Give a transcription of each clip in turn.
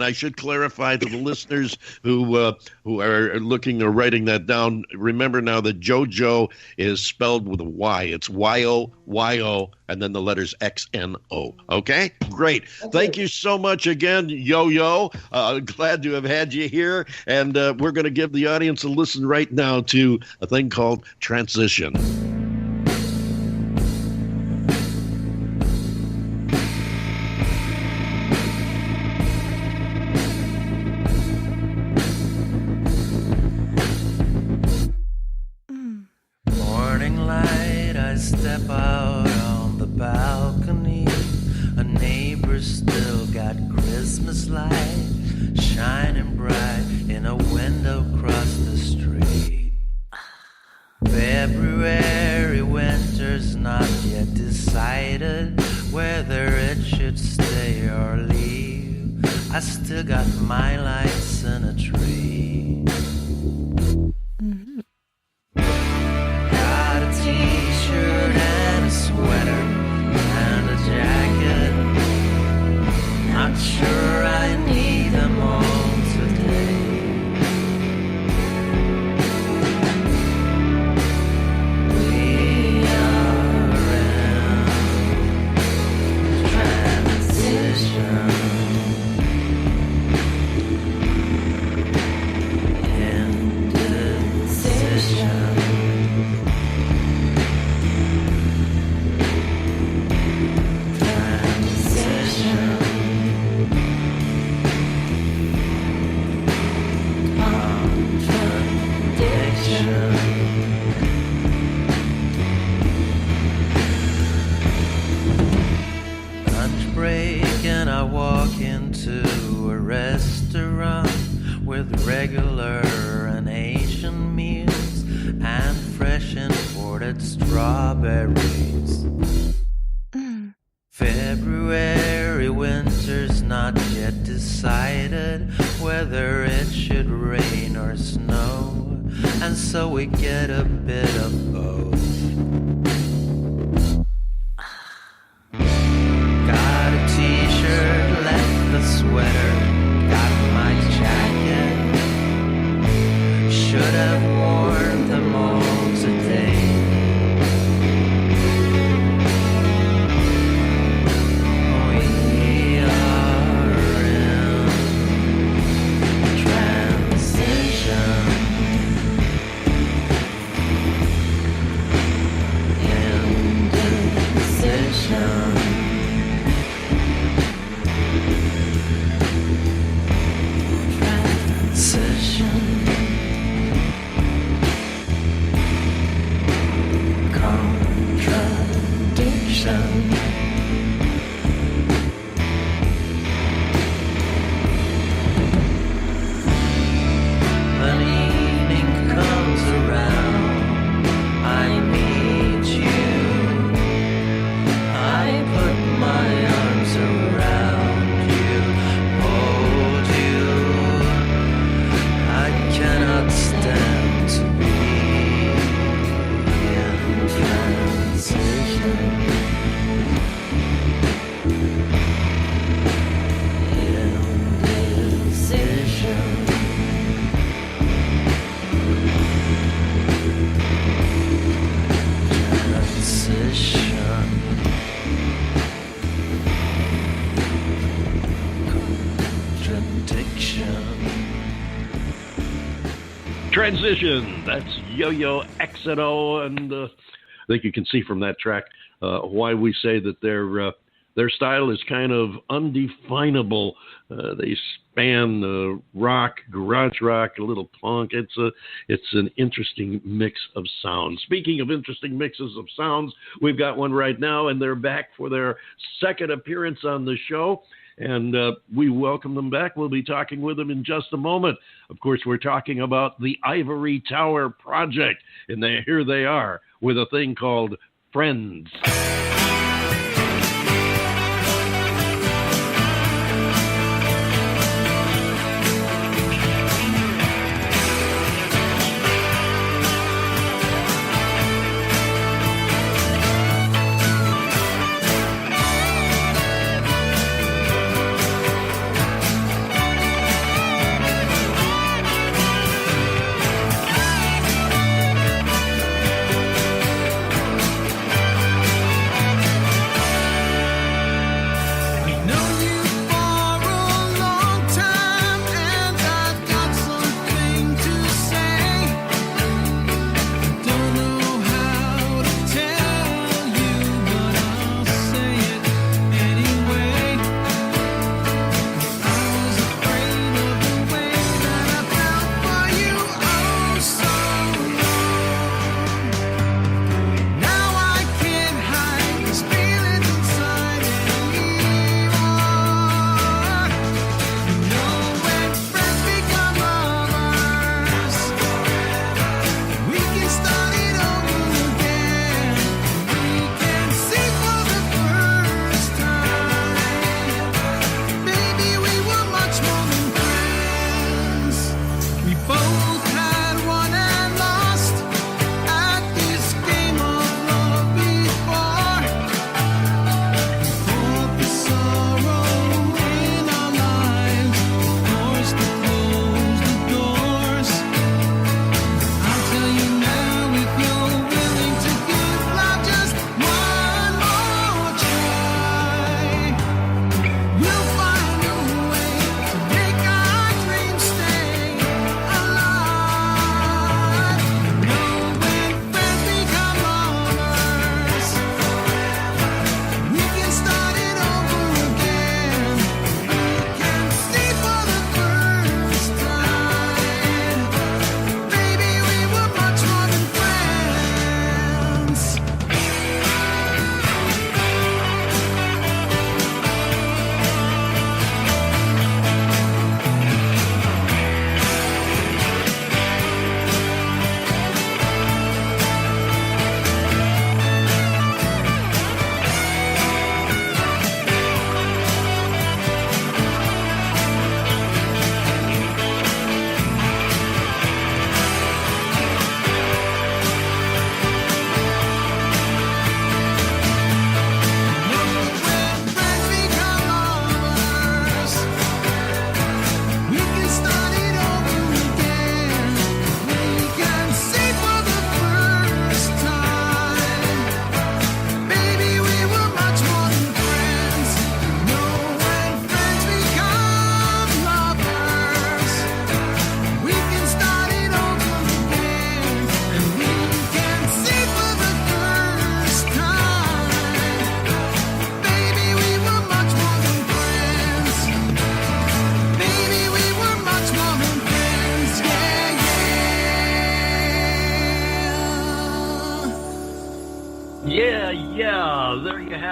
I should clarify to the listeners who are looking or writing that down. Remember now that JoJo is spelled with a Y. It's YOYO and then the letters XNO. Okay, great. Thank you so much again, Yoyo. Glad to have had you here, and we're going to give the audience a listen right now to a thing called Transition. Step out on the balcony. A neighbor still got Christmas light shining bright in a window across the street. February winter's not yet decided whether it should stay or leave. I still got my lights in a tree. Got a t-shirt and a sweater and a jacket. Not sure I need them all today. We are in transition. Indecision. Lunch break and I walk into a restaurant with regular and Asian meals and fresh imported strawberries. February winter's not yet decided whether it should rain or snow, and so we get a bit of both. Got a t-shirt, left the sweater, got my jacket. Should have worn them all today. Transition. That's Yoyo XNO, and I think you can see from that track why we say that their style is kind of undefinable. They span rock, garage rock, a little punk. It's an interesting mix of sounds. Speaking of interesting mixes of sounds, we've got one right now, and they're back for their second appearance on the show. And we welcome them back. We'll be talking with them in just a moment. Of course, we're talking about the Ivory Tower Project. And here they are with a thing called Friends.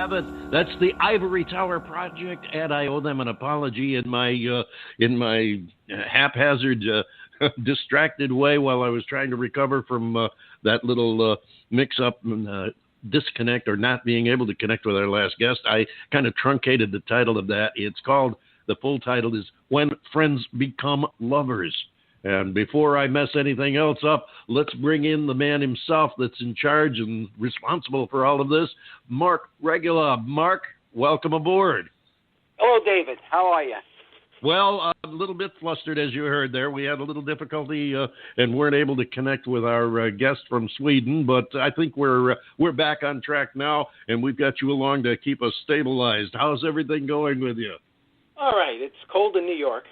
have it. That's the Ivory Tower Project, and I owe them an apology in my haphazard, distracted way while I was trying to recover from that little mix-up and disconnect or not being able to connect with our last guest. I kind of truncated the title of that. The full title is When Friends Become Lovers. And before I mess anything else up, let's bring in the man himself that's in charge and responsible for all of this, Mark Regula. Mark, welcome aboard. Hello, David. How are you? Well, a little bit flustered, as you heard there. We had a little difficulty and weren't able to connect with our guest from Sweden, but I think we're back on track now, and we've got you along to keep us stabilized. How's everything going with you? All right. It's cold in New York.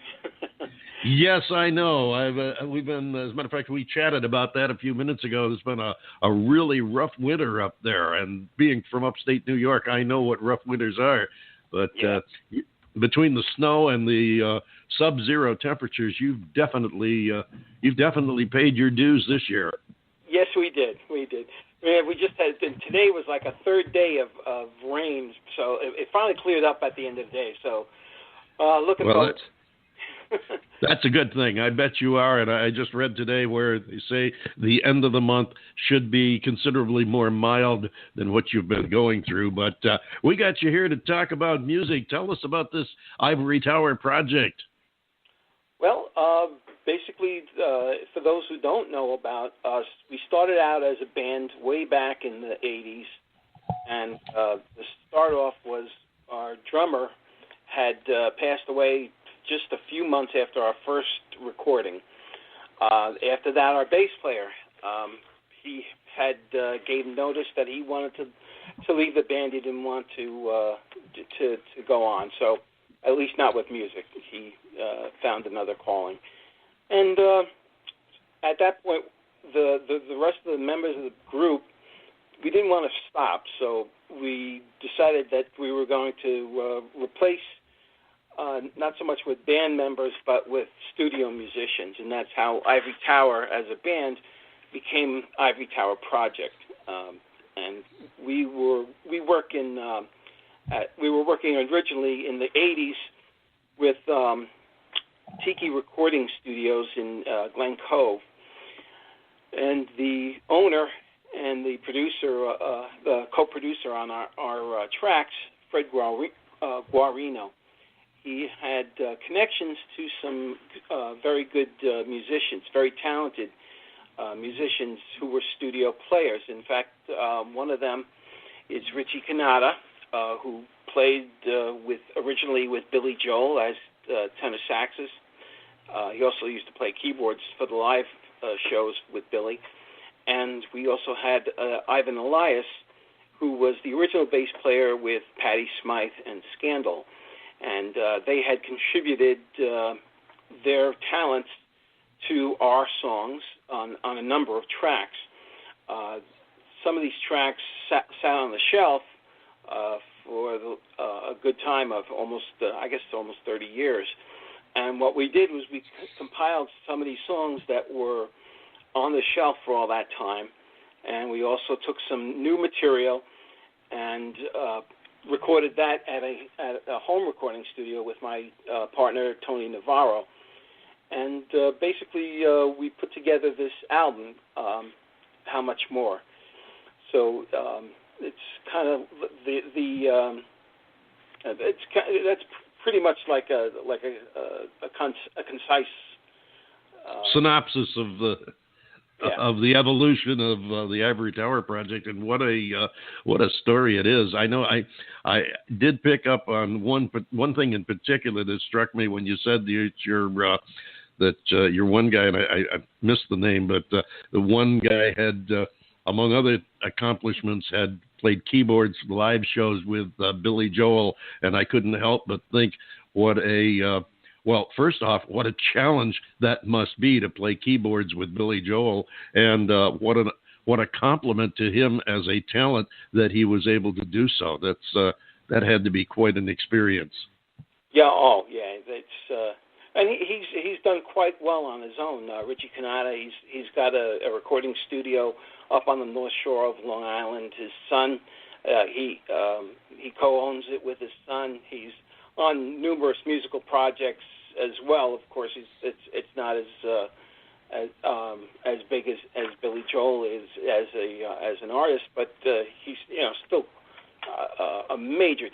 Yes, I know. We've been, as a matter of fact, we chatted about that a few minutes ago. There's been a really rough winter up there, and being from upstate New York, I know what rough winters are. But between the snow and the sub-zero temperatures, you've definitely paid your dues this year. Yes, we did. We just had, today was like a third day of rain, so it finally cleared up at the end of the day. So looking forward. That's a good thing. I bet you are. And I just read today where they say the end of the month should be considerably more mild than what you've been going through. But we got you here to talk about music. Tell us about this Ivory Tower Project. Well, basically, for those who don't know about us, we started out as a band way back in the 80s. And the start off was our drummer had passed away just a few months after our first recording. After that, our bass player, he had gave notice that he wanted to leave the band. He didn't want to go on, so at least not with music. He found another calling. And at that point, the rest of the members of the group, we didn't want to stop, so we decided that we were going to replace not so much with band members, but with studio musicians, and that's how Ivory Tower, as a band, became Ivory Tower Project. And we were working originally in the 80s with Tiki Recording Studios in Glen Cove, and the owner and the producer, the co-producer on our tracks, Fred Guarino. He had connections to some very good musicians, very talented musicians who were studio players. In fact, one of them is Richie Canada, who played originally with Billy Joel as tenor saxes. He also used to play keyboards for the live shows with Billy. And we also had Ivan Elias, who was the original bass player with Patti Smythe and Scandal. And they had contributed their talents to our songs on a number of tracks. Some of these tracks sat on the shelf for a good time of almost 30 years. And what we did was we compiled some of these songs that were on the shelf for all that time, and we also took some new material and recorded that at a home recording studio with my partner, Tony Navarro. And basically, we put together this album, How Much More. So it's kind of that's pretty much like a concise synopsis of the evolution of the Ivory Tower Project, and what a story it is. I know I did pick up on one thing in particular that struck me when you said that your one guy, and I missed the name, but the one guy had, among other accomplishments, had played keyboards live shows with Billy Joel, and I couldn't help but think first off, what a challenge that must be to play keyboards with Billy Joel, and what a compliment to him as a talent that he was able to do so. That had to be quite an experience. Yeah. Oh, yeah. It's and he's done quite well on his own. Richie Canada, he's got a recording studio up on the North Shore of Long Island. His son, he he co-owns it with his son. He's on numerous musical projects as well. Of course, it's not as big as Billy Joel is as an artist, but he's still a major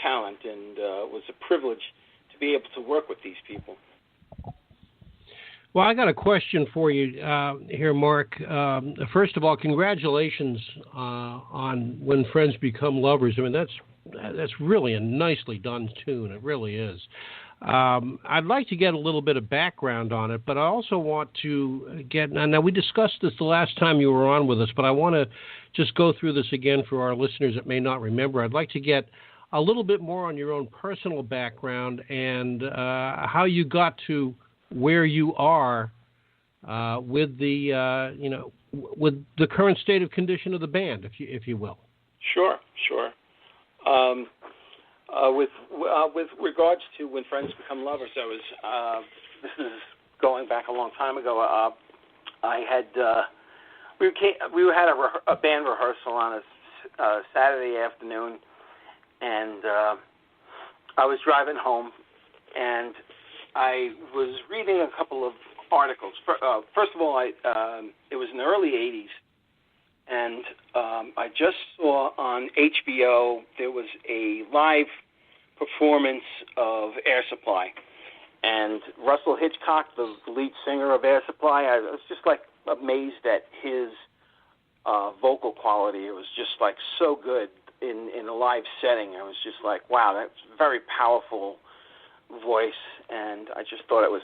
talent, and was a privilege to be able to work with these people. Well, I got a question for you here, Mark. First of all, congratulations on When Friends Become Lovers. I mean, that's really a nicely done tune. It really is. I'd like to get a little bit of background on it, but I also want to get... Now, we discussed this the last time you were on with us, but I want to just go through this again for our listeners that may not remember. I'd like to get a little bit more on your own personal background and how you got to where you are with the with the current state of condition of the band, if you will. Sure. With regards to When Friends Become Lovers, I was this is going back a long time ago. I had we had a band rehearsal on a Saturday afternoon, and I was driving home, and I was reading a couple of articles. First of all, it was in the early 80s, and I just saw on HBO there was a live performance of Air Supply. And Russell Hitchcock, the lead singer of Air Supply, I was just like amazed at his vocal quality. It was just like so good in a live setting. I was just like, wow, that's a very powerful voice, and I just thought it was